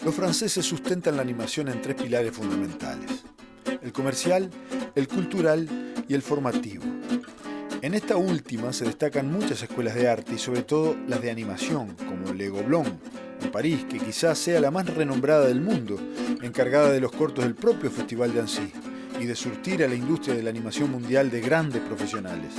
Los franceses sustentan la animación en tres pilares fundamentales: el comercial, el cultural y el formativo. En esta última se destacan muchas escuelas de arte y sobre todo las de animación, como Le Gobelin, en París, que quizás sea la más renombrada del mundo, encargada de los cortos del propio Festival de Annecy y de surtir a la industria de la animación mundial de grandes profesionales.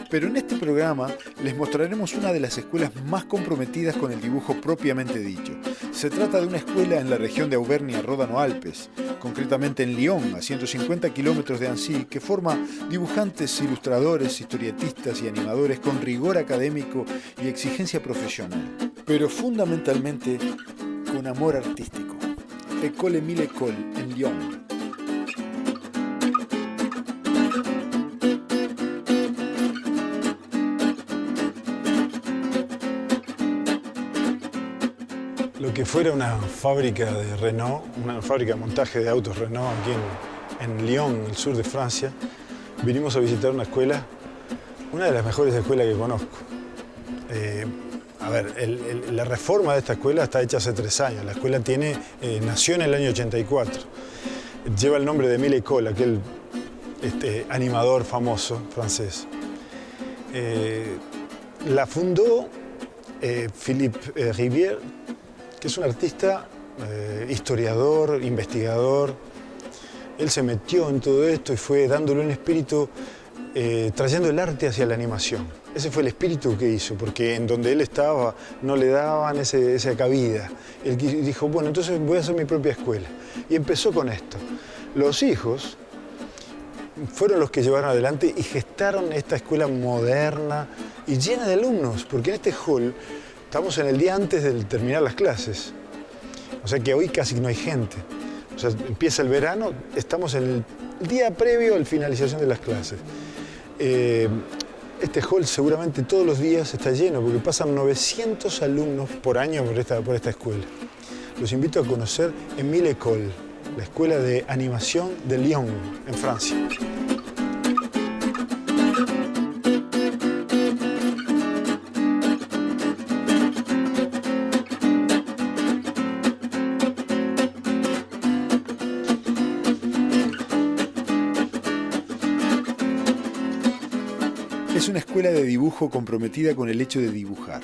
Pero en este programa les mostraremos una de las escuelas más comprometidas con el dibujo propiamente dicho. Se trata de una escuela en la región de Auvernia-Ródano-Alpes, concretamente en Lyon, a 150 kilómetros de Annecy, que forma dibujantes, ilustradores, historietistas y animadores con rigor académico y exigencia profesional, pero fundamentalmente con amor artístico. École Émile École, en Lyon. Lo que fuera una fábrica de Renault, una fábrica de montaje de autos Renault aquí en Lyon, en el sur de Francia, vinimos a visitar una escuela, una de las mejores escuelas que conozco. La reforma de esta escuela está hecha hace 3 años. La escuela nació en el año 84. Lleva el nombre de Émile École, aquel animador famoso francés. La fundó Philippe Rivière, que es un artista, historiador, investigador. Él se metió en todo esto y fue dándole un espíritu, trayendo el arte hacia la animación. Ese fue el espíritu que hizo, porque en donde él estaba no le daban esa cabida. Él dijo, bueno, entonces voy a hacer mi propia escuela. Y empezó con esto. Los hijos fueron los que llevaron adelante y gestaron esta escuela moderna y llena de alumnos, porque en este hall estamos en el día antes de terminar las clases. O sea que hoy casi no hay gente. O sea, empieza el verano, estamos en el día previo a la finalización de las clases. Este hall seguramente todos los días está lleno porque pasan 900 alumnos por año por esta escuela. Los invito a conocer Émile École, la escuela de animación de Lyon, en Francia. Es una escuela de dibujo comprometida con el hecho de dibujar.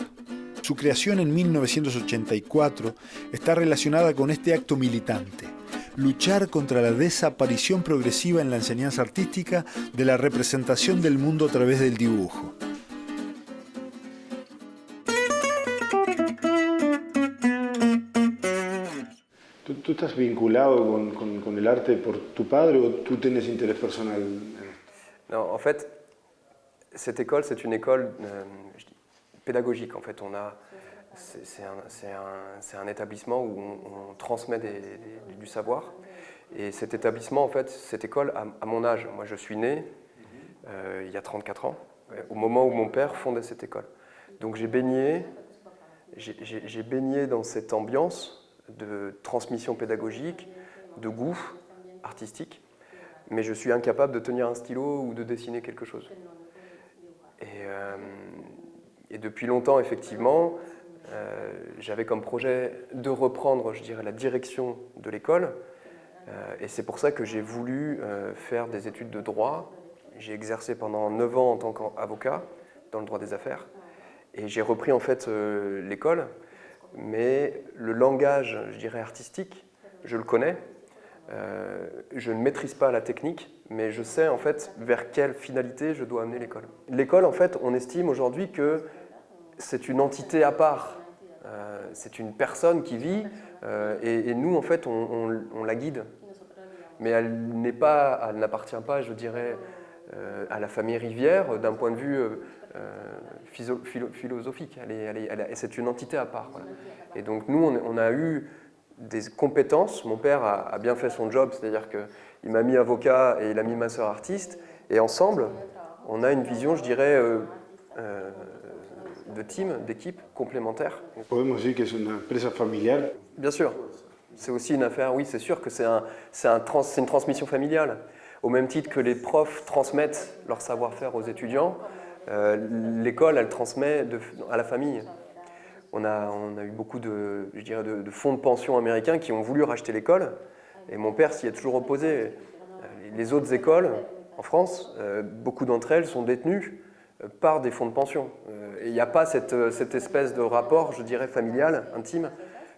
Su creación en 1984 está relacionada con este acto militante: luchar contra la desaparición progresiva en la enseñanza artística de la representación del mundo a través del dibujo. ¿Tú estás vinculado con el arte por tu padre o tú tienes interés personal? Non, en fait, cette école, c'est une école pédagogique. En fait, c'est un établissement où on transmet du savoir. Et cet établissement, en fait, cette école, à mon âge, moi je suis né il y a 34 ans, au moment où mon père fondait cette école. Donc j'ai baigné dans cette ambiance de transmission pédagogique, de goût artistique, mais je suis incapable de tenir un stylo ou de dessiner quelque chose. Et depuis longtemps, effectivement, j'avais comme projet de reprendre, je dirais, la direction de l'école. Et c'est pour ça que j'ai voulu faire des études de droit. J'ai exercé pendant 9 ans en tant qu'avocat dans le droit des affaires. Et j'ai repris en fait l'école, mais le langage, je dirais, artistique, je le connais. Je ne maîtrise pas la technique, mais je sais en fait vers quelle finalité je dois amener l'école. L'école, en fait, on estime aujourd'hui que c'est une entité à part. C'est une personne qui vit et nous, en fait, on la guide. Mais elle n'appartient pas, je dirais, à la famille Rivière d'un point de vue philosophique. C'est une entité à part. Voilà. Et donc nous, on a eu des compétences. Mon père a bien fait son job, c'est-à-dire qu'il m'a mis avocat et il a mis ma sœur artiste. Et ensemble, on a une vision, je dirais, de team, d'équipe complémentaire. Podemos decir que es una empresa familiar. Bien sûr. C'est aussi une affaire, oui, c'est sûr que c'est une transmission familiale. Au même titre que les profs transmettent leur savoir-faire aux étudiants, l'école, elle transmet à la famille. On a eu beaucoup de fonds de pension américains qui ont voulu racheter l'école. Et mon père s'y est toujours opposé. Les autres écoles en France, beaucoup d'entre elles sont détenues par des fonds de pension. Et il n'y a pas cette espèce de rapport, je dirais, familial, intime,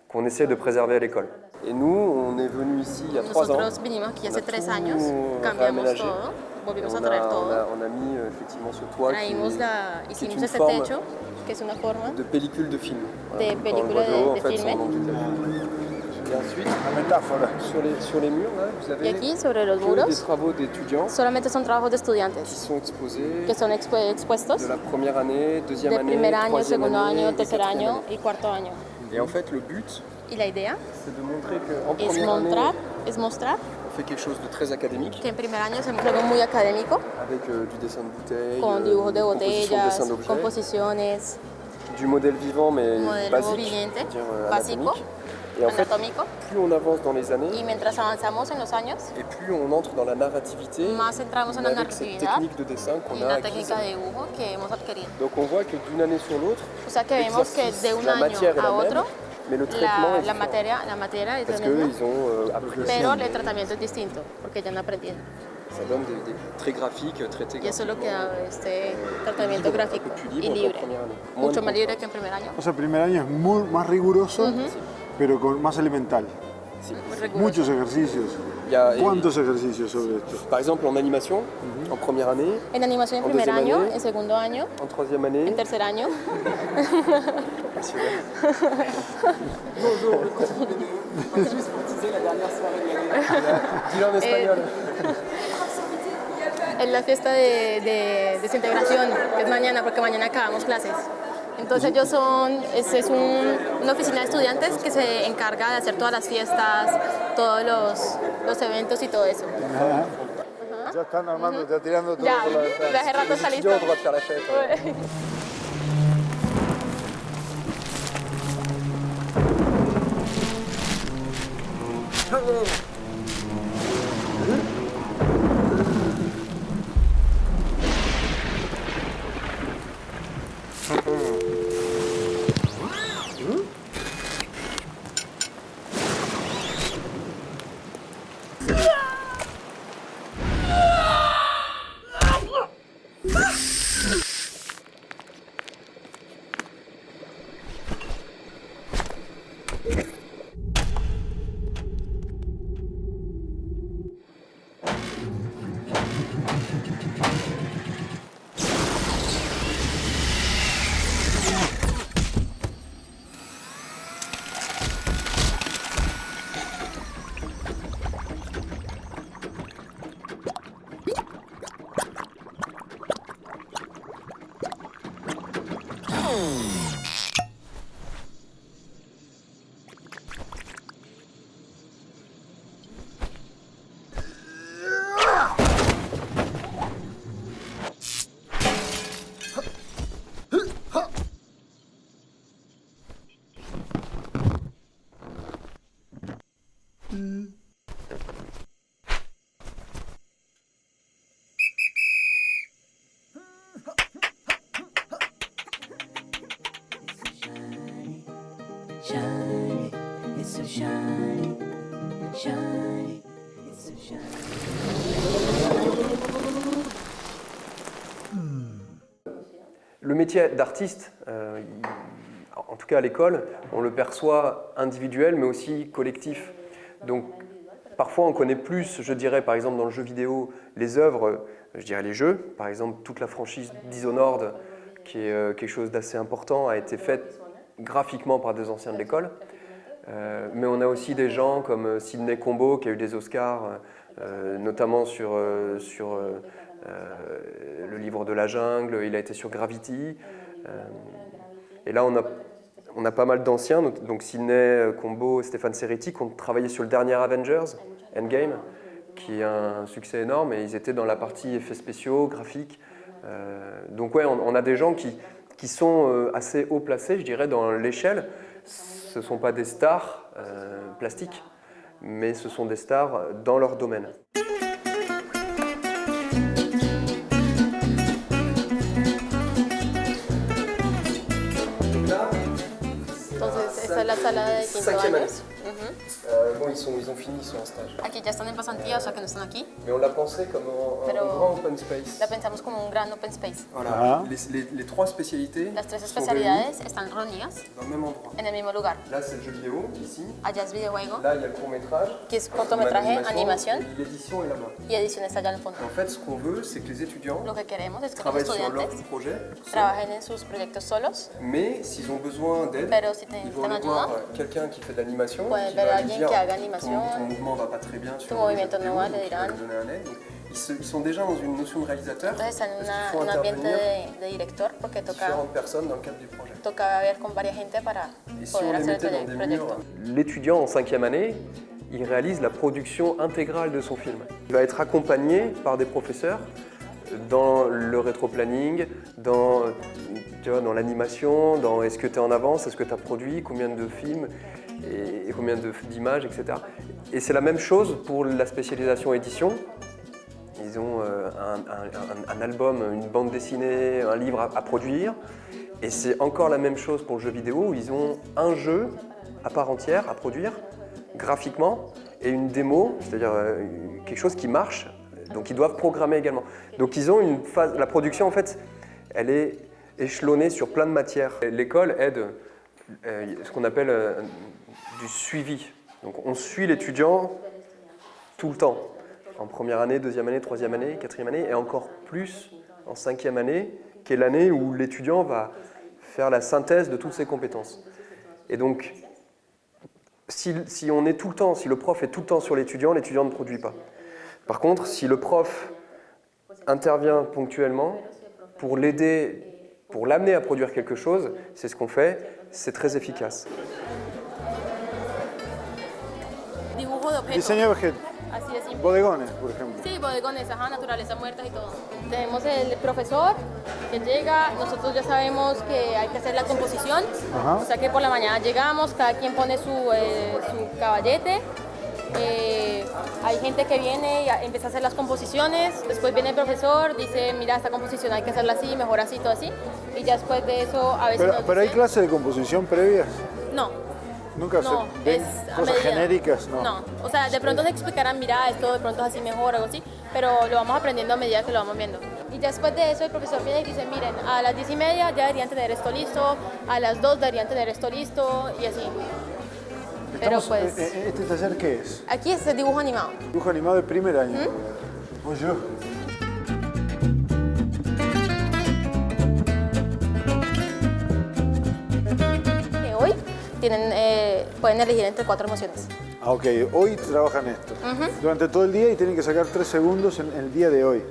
qu'on essaie de préserver à l'école. Et nous, on est venus ici il y a 3 ans. Nosotros vinimos aquí hace 3 años, cambiamos todo, volvimos a traer todo. On a mis effectivement ce toit Hicimos une este forme techo, que es una forma de pellicule de film. de película de filme. Et ensuite, Una metáfora. sur les murs, là, vous avez Y aquí, sobre los que des muros, travaux d'étudiants solamente son trabajos de qui estudiantes sont exposés que son expuestos de la première année, deuxième de année, primer año, troisième segundo année año, et tercer quatrième año année. y cuarto año. Et en fait, le but, Y la idea c'est de montrer qu'en es première année, mostrar on fait quelque chose de très académique, que en primer año hacemos algo muy académico, avec du dessin de bouteilles, con dibujos de composition de botellas, dessin d'objets, composiciones, du modèle vivant mais modelo basique, viviente, c'est-à-dire básico, anatomique. Et en fait, anatómico. plus on avance dans les années, Y mientras avanzamos en los años, et plus on entre dans la narrativité, más entramos en la avec cette narratividad technique de dessin y qu'on a la acquise. técnica de dibujo que hemos adquirido. Donc on voit que d'une année sur l'autre, O sea que vemos que de un la año matière est a la même, otro, mais le traitement est la différent. materia es Parce la misma, qu'ils ont appris. pero el tratamiento es distinto, porque ya han aprendido. Ça donne des traits graphiques, traités Y eso es lo que graphiquement. da este tratamiento gráfico Un peu plus y libre libre, qu'en première année. Moins mucho de más libre contraintes. que en primer año. O sea, el primer año es más riguroso, pero más elemental. Muy riguroso. Muchos ejercicios. Il y a- ¿Cuántos ejercicios sobre esto? Par exemple, en animation, en première année, En animación en En primer deuxième año, année. en segundo año, en troisième année. en tercer año. Dis-le en espagnol. Es la fiesta de desintegración, que es mañana, porque mañana acabamos clases. Entonces ellos es una oficina de estudiantes que se encarga de hacer todas las fiestas, todos los eventos y todo eso. Ya están armando, ya tirando todo Ya, por la ventana. de hace rato está listo. Yo, on doit faire la fête. Ouais. Shiny, it's so shiny, shiny, it's so shiny. Le métier d'artiste, en tout cas à l'école, on le perçoit individuel mais aussi collectif. Donc parfois on connaît plus, je dirais par exemple dans le jeu vidéo, les œuvres, je dirais les jeux. Par exemple toute la franchise Dishonored, qui est quelque chose d'assez important, a été faite graphiquement par des anciens de l'école. Mais on a aussi des gens comme Sidney Combo qui a eu des Oscars, notamment sur le livre de la jungle, il a été sur Gravity. Et là on a pas mal d'anciens, donc Sidney Combo, Stéphane Serretti, qui ont travaillé sur le dernier Avengers, Endgame, qui est un succès énorme, et ils étaient dans la partie effets spéciaux, graphiques. Donc ouais, on a des gens qui sont assez haut placés, je dirais, dans l'échelle. Ce ne sont pas des stars plastiques, mais ce sont des stars dans leur domaine. Donc là, sala de quinto Cinquième année. años. Bon, ils ont fini, ils sont en stage. Aquí ya están en pasantía, o sea que no están aquí. Mais on l'a pensé comme un Pero grand open space. la pensamos como un gran open space. Voilà. Ah. Les trois spécialités Las tres sont especialidades están reunidas réunies dans le même endroit. en el mismo lugar. Là, c'est le jeu vidéo, ici. Allá es videojuego, Là, il y a le court-métrage. que es cortometraje, animación, Et l'édition est là-bas. y edición está allá en el fondo. En fait, ce qu'on veut, c'est que les étudiants Lo que queremos es que los travaillent sur leur estudiantes projet, seuls. trabajen en sus proyectos solos, Mais s'ils ont besoin d'aide, pero si ils vont necesitan aller voir ayuda, quelqu'un qui fait de l'animation, pueden qui ver a va lui alguien dire que haga animación, ton mouvement va pas très bien sur tu le jeu movimiento vidéo, no va, donc le il va dirán. lui donner un aide. Donc, ils sont déjà dans une notion de réalisateur, entonces están en parce qu'il faut un ambiente intervenir de director porque toca différentes personnes dans le cadre du projet. ver con varias gente para Et si poder on les hacer mettait el dans des proyecto. murs, l'étudiant en 5e année, il réalise la production intégrale de son film. Il va être accompagné par des professeurs dans le rétro-planning, dans l'animation, dans est-ce que tu es en avance, est-ce que tu as produit, combien de films et combien d'images, etc. Et c'est la même chose pour la spécialisation édition. Ils ont un album, une bande dessinée, un livre à produire. Et c'est encore la même chose pour le jeu vidéo où ils ont un jeu à part entière à produire, graphiquement, et une démo, c'est-à-dire quelque chose qui marche. Donc ils doivent programmer également. Donc ils ont une phase, la production en fait, elle est échelonnée sur plein de matières. L'école aide ce qu'on appelle du suivi. Donc on suit l'étudiant tout le temps. En première année, deuxième année, troisième année, quatrième année, et encore plus en 5e année, qui est l'année où l'étudiant va faire la synthèse de toutes ses compétences. Et donc, si on est tout le temps, si le prof est tout le temps sur l'étudiant ne produit pas. Par contre, si le prof intervient ponctuellement pour l'aider, pour l'amener à produire quelque chose, c'est ce qu'on fait, c'est très efficace. Dibujo de objetos. Diseño de objetos. Así de simple. Bodegones, por ejemplo. Sí, bodegones, ajá, naturaleza muertas y todo. Tenemos el profesor que llega, nosotros ya sabemos que hay que hacer la composición, Ajá. o sea que por la mañana llegamos, cada quien pone su caballete, hay gente que viene y empieza a hacer las composiciones, después viene el profesor, dice, mira, esta composición hay que hacerla así, mejor así, todo así, y ya después de eso a veces nos Pero hay dicen- clases de composición previas. No. Nunca No, se ven es a cosas medida. genéricas, no. No, o sea, de pronto se explicarán, mira, esto de pronto es así mejor, algo así, pero lo vamos aprendiendo a medida que lo vamos viendo. Y ya después de eso el profesor viene y dice, miren, a las 10:30 ya deberían tener esto listo, a las 2 deberían tener esto listo, y así. Pero Estamos, pues, ¿este taller qué es? aquí es el dibujo animado. Dibujo animado de primer año. Oye, Que hoy pueden elegir entre 4 emociones. ah, ok, hoy trabajan esto. Durante todo el día y tienen que sacar 3 segundos en el día de hoy.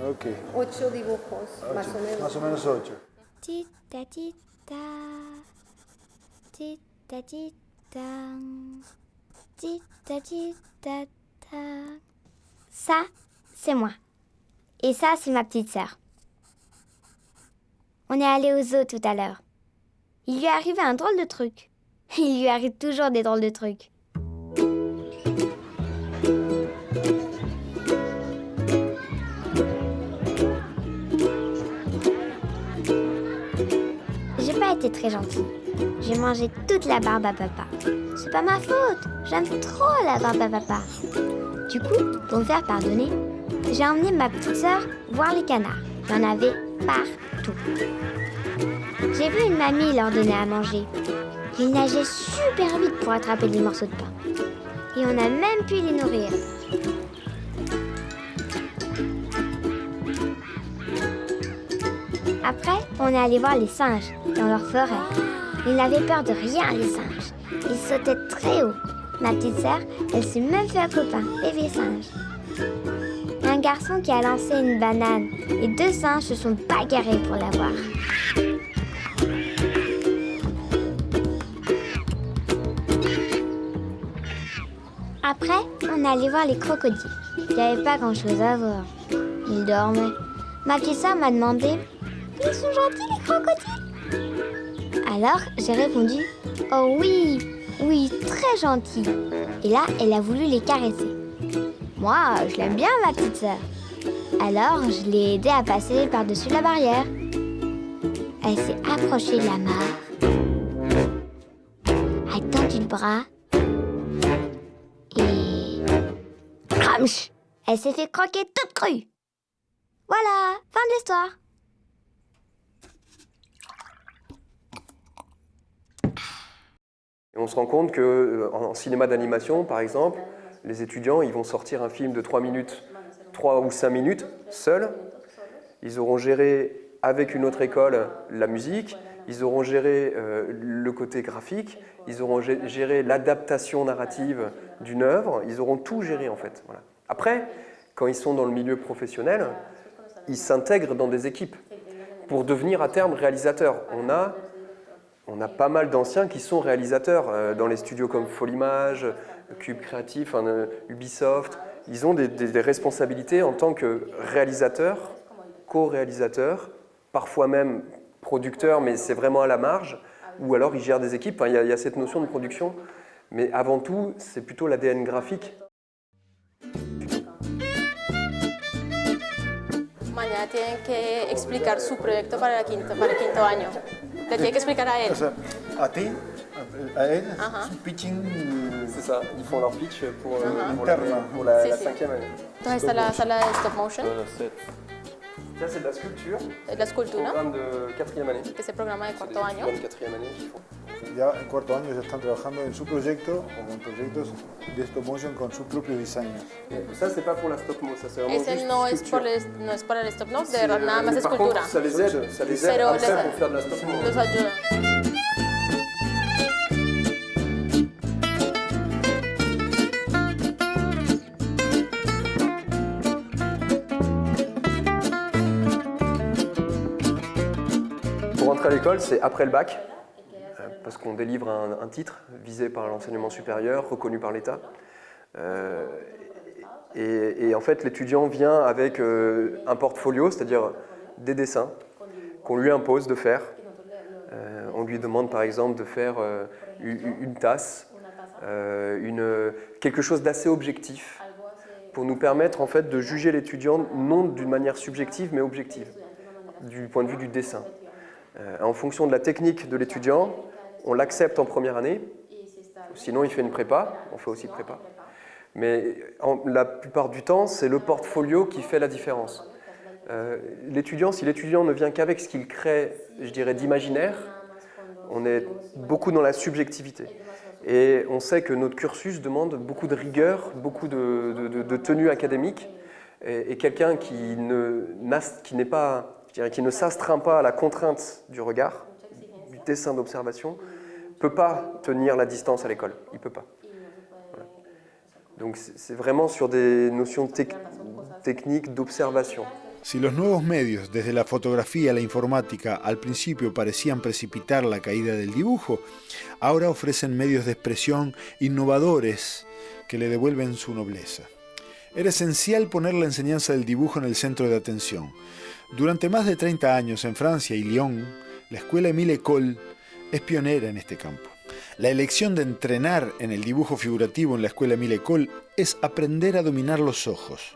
Ok, 8 dibujos, más o menos. más o menos 8. Tita tita, tita tita, tita tita ta. Ça, c'est moi. Et ça, c'est ma petite sœur. On est allé au zoo tout à l'heure. Il lui est arrivé un drôle de truc. Il lui arrive toujours des drôles de trucs. J'ai pas été très gentille. J'ai mangé toute la barbe à papa. C'est pas ma faute. J'aime trop la barbe à papa. Du coup, pour me faire pardonner, j'ai emmené ma petite sœur voir les canards. Il y en avait partout. J'ai vu une mamie leur donner à manger. Ils nageaient super vite pour attraper des morceaux de pain. Et on a même pu les nourrir. Après, on est allé voir les singes dans leur forêt. Ils n'avaient peur de rien, les singes. Ils sautaient très haut. Ma petite sœur, elle s'est même fait un copain, bébé singe. Un garçon qui a lancé une banane et 2 singes se sont bagarrés pour l'avoir. Après, on est allé voir les crocodiles. Il n'y avait pas grand-chose à voir. Ils dormaient. Ma petite sœur m'a demandé « Ils sont gentils, les crocodiles ?» Alors, j'ai répondu « Oh oui, oui, très gentils. » Et là, elle a voulu les caresser. Moi, je l'aime bien, ma petite sœur. Alors, je l'ai aidée à passer par-dessus la barrière. Elle s'est approchée de la mare. bras. Et... Cramch! Elle s'est fait croquer toute crue. Voilà, fin de l'histoire. Et on se rend compte qu'en cinéma d'animation, par exemple, les étudiants ils vont sortir un film de 3 ou 5 minutes, seuls. Ils auront géré avec une autre école la musique, ils auront géré le côté graphique, ils auront géré l'adaptation narrative d'une œuvre, ils auront tout géré en fait. Voilà. Après, quand ils sont dans le milieu professionnel, ils s'intègrent dans des équipes pour devenir à terme réalisateurs. On a pas mal d'anciens qui sont réalisateurs dans les studios comme Folimage, Cube Créatif, Ubisoft. Ils ont des responsabilités en tant que réalisateurs, co-réalisateurs, parfois même producteurs, mais c'est vraiment à la marge, ou alors ils gèrent des équipes. Enfin, il y a cette notion de production, mais avant tout, c'est plutôt l'ADN graphique. Mañana tienen que explicar su proyecto para el quinto año. Le tienen que explicar a él. O sea, a ti, a él, Ajá. un pitching C'est ça, ils font leur pitch pour interne. la Sí, sí. 5e année. Entonces está la sala de stop motion, Ça, c'est de la sculpture, la escultura, programme de 4e année. que es el programa de C'est des cuarto año. étudiants de 4e année qui font. Ya en cuarto año ya están trabajando en su proyecto o con proyectos de stop motion con sus propios diseños. Ça, c'est pas pour la stop mo, ça c'est vraiment Ese juste no es, sculpture. no es para el stop motion, C'est, de verdad nada más mais par escultura. contre, ça les aide Pero après les- pour faire de la stop mo. Los ayuda. Pour rentrer à l'école, c'est après le bac, parce qu'on délivre un titre visé par l'enseignement supérieur, reconnu par l'État. Et en fait, l'étudiant vient avec un portfolio, c'est-à-dire des dessins qu'on lui impose de faire. On lui demande par exemple de faire une tasse, quelque chose d'assez objectif, pour nous permettre en fait de juger l'étudiant non d'une manière subjective mais objective, du point de vue du dessin. En fonction de la technique de l'étudiant, on l'accepte en première année, sinon il fait une prépa, on fait aussi prépa. Mais la plupart du temps, c'est le portfolio qui fait la différence. Si l'étudiant ne vient qu'avec ce qu'il crée, je dirais, d'imaginaire, on est beaucoup dans la subjectivité. Et on sait que notre cursus demande beaucoup de rigueur, beaucoup de tenue académique, et quelqu'un qui ne s'astreint pas à la contrainte du regard, du dessin d'observation, ne peut pas tenir la distance à l'école. Il ne peut pas. Voilà. Donc c'est vraiment sur des notions techniques d'observation. Si los nuevos medios, desde la fotografía a la informática, al principio parecían precipitar la caída del dibujo, ahora ofrecen medios de expresión innovadores que le devuelven su nobleza. Era esencial poner la enseñanza del dibujo en el centro de atención. Durante más de 30 años en Francia y Lyon, la escuela Émile École es pionera en este campo. La elección de entrenar en el dibujo figurativo en la escuela Émile École es aprender a dominar los ojos,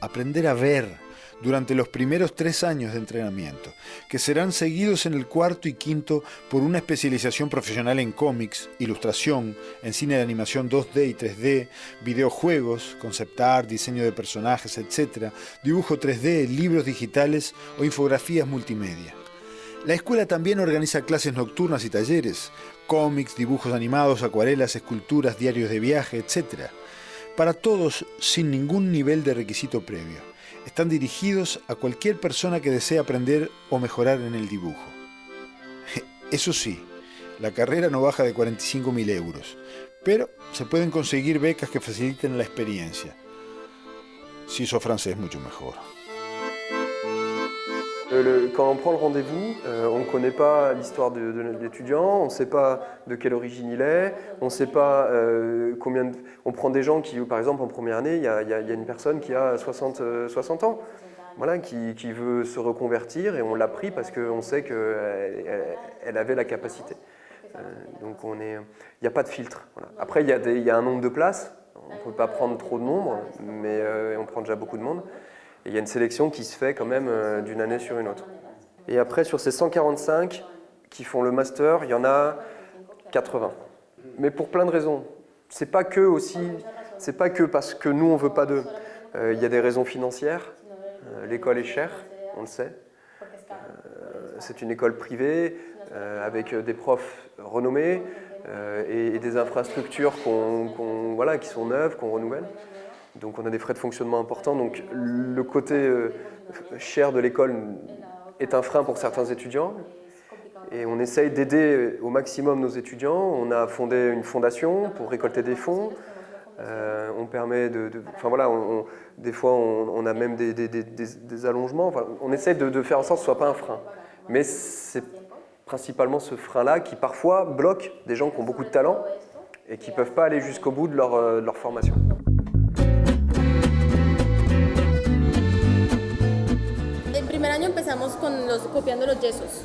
aprender a ver durante los primeros 3 años de entrenamiento, que serán seguidos en el cuarto y quinto por una especialización profesional en cómics, ilustración, en cine de animación 2D y 3D, videojuegos, concept art, diseño de personajes, etc., dibujo 3D, libros digitales o infografías multimedia. La escuela también organiza clases nocturnas y talleres, cómics, dibujos animados, acuarelas, esculturas, diarios de viaje, etc., para todos sin ningún nivel de requisito previo. Están dirigidos a cualquier persona que desee aprender o mejorar en el dibujo. Eso sí, la carrera no baja de 45.000 euros, pero se pueden conseguir becas que faciliten la experiencia. Si sos francés, mucho mejor. Quand on prend le rendez-vous, on ne connaît pas l'histoire de l'étudiant, on ne sait pas de quelle origine il est, on ne sait pas combien... On prend des gens qui, par exemple, en première année, il y a une personne qui a 60 ans, voilà, qui veut se reconvertir, et on l'a pris parce qu'on sait qu'elle avait la capacité. Donc il n'y a pas de filtre. Voilà. Après, il y a un nombre de places, on ne peut pas prendre trop de nombre, mais on prend déjà beaucoup de monde. Et il y a une sélection qui se fait quand même d'une année sur une autre. Et après, sur ces 145 qui font le master, il y en a 80. mais pour plein de raisons. C'est pas que parce que nous on veut pas d'eux. Il y a des raisons financières. L'école est chère, on le sait. C'est une école privée avec des profs renommés et des infrastructures voilà, qui sont neuves, qu'on renouvelle. Donc on a des frais de fonctionnement importants. Donc le côté cher de l'école est un frein pour certains étudiants. Et on essaye d'aider au maximum nos étudiants. On a fondé une fondation pour récolter des fonds. On permet enfin voilà, des fois on a même des allongements. Enfin, on essaye de faire en sorte que ce ne soit pas un frein. Mais c'est principalement ce frein-là qui parfois bloque des gens qui ont beaucoup de talent et qui ne peuvent pas aller jusqu'au bout de leur formation. El primer año empezamos copiando los yesos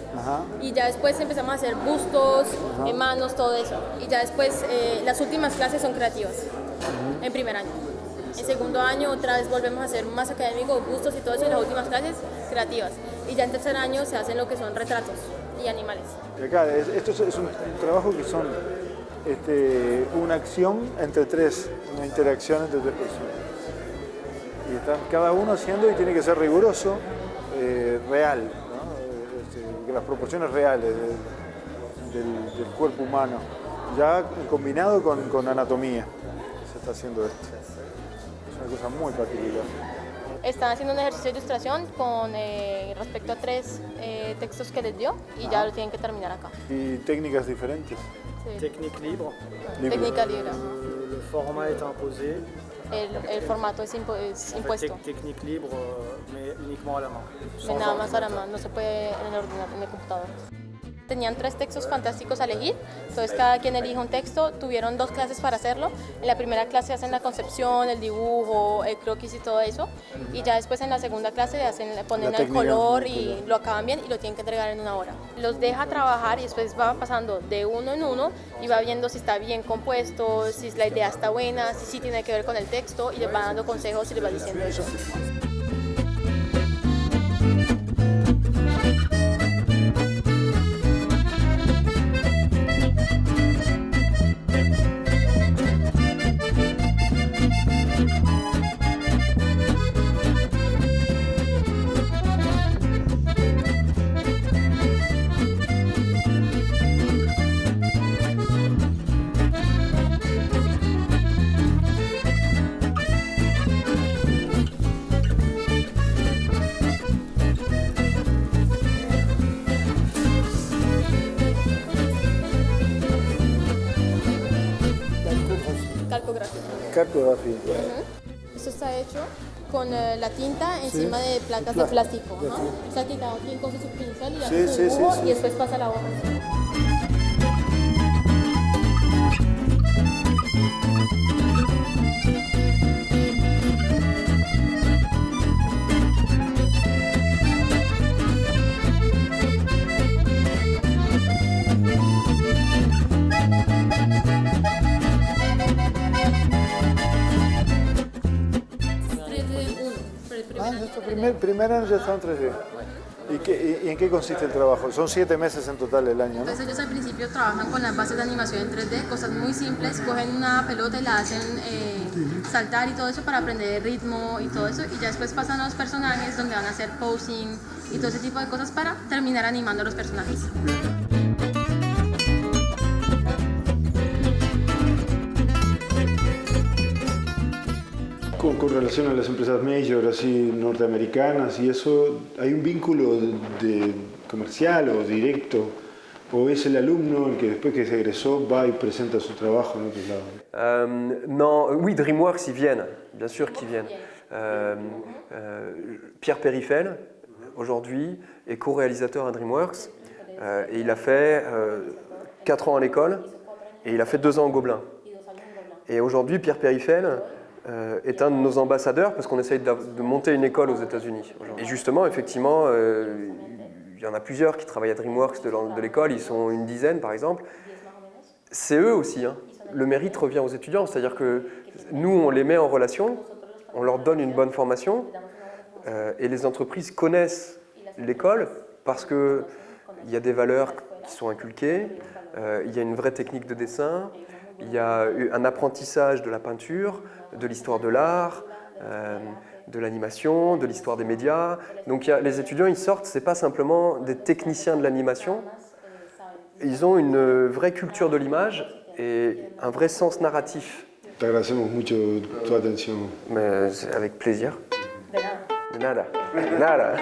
y ya después empezamos a hacer bustos, manos, todo eso. Y ya después las últimas clases son creativas en primer año. En segundo año otra vez volvemos a hacer más académicos, bustos y todo eso, y las últimas clases creativas. Y ya en tercer año se hacen lo que son retratos y animales. Acá, esto es un trabajo que son una acción entre tres, una interacción entre tres personas. Y están cada uno haciendo y tiene que ser riguroso, real, ¿no? Que las proporciones reales del cuerpo humano, ya combinado con anatomía, se está haciendo esto. Es una cosa muy particular. Están haciendo un ejercicio de ilustración con respecto a 3 textos que les dio y ya lo tienen que terminar acá. Y técnicas diferentes. Sí. Technique libre. Técnica libre. Le format est imposé. El formato es impuesto. Technique libre, mais uniquement à la main. De nada más a la mano, no se puede en el computador. Tenían 3 textos fantásticos a elegir, entonces cada quien elige un texto. Tuvieron 2 clases para hacerlo. En la primera clase hacen la concepción, el dibujo, el croquis y todo eso, y ya después en la segunda clase ponen el color y lo acaban bien y lo tienen que entregar en 1 hora. Los deja trabajar y después va pasando de uno en uno y va viendo si está bien compuesto, si la idea está buena, si sí tiene que ver con el texto, y les va dando consejos y les va diciendo eso. Cartografía. Esto está hecho con la tinta encima de placas de plástico. O sea que cada quien coge su pincel y hace su dibujo y después pasa la hoja. Primer año ya está en 3D. ¿Y en qué consiste el trabajo? Son 7 meses en total el año, ¿no? Entonces ellos al principio trabajan con las bases de animación en 3D, cosas muy simples, cogen una pelota y la hacen saltar y todo eso para aprender el ritmo y todo eso, y ya después pasan a los personajes donde van a hacer posing y todo ese tipo de cosas para terminar animando a los personajes. Con relación a las empresas major, así norteamericanas y eso, ¿hay un vínculo comercial o directo? ¿O es el alumno el que después que se egresó va y presenta su trabajo en otros lados? Non, oui, DreamWorks, ils viennent, bien sûr qu'ils viennent. Pierre Périfel, aujourd'hui, est co-réalisateur à DreamWorks, et il a fait 4 ans à l'école, et il a fait 2 ans au Gobelin. Et aujourd'hui, Pierre Périfel est un de nos ambassadeurs parce qu'on essaye de monter une école aux États-Unis. Et justement, effectivement, il y en a plusieurs qui travaillent à DreamWorks de l'école, ils sont une dizaine par exemple. C'est eux aussi, hein. Le mérite revient aux étudiants, c'est-à-dire que nous, on les met en relation, on leur donne une bonne formation, et les entreprises connaissent l'école parce qu'il y a des valeurs qui sont inculquées, il y a une vraie technique de dessin, il y a eu un apprentissage de la peinture, de l'histoire de l'art, de l'animation, de l'histoire des médias. Donc les étudiants, ils sortent, c'est pas simplement des techniciens de l'animation, ils ont une vraie culture de l'image et un vrai sens narratif. Te agradecemos mucho tu atención. Mais avec plaisir. De nada. De nada.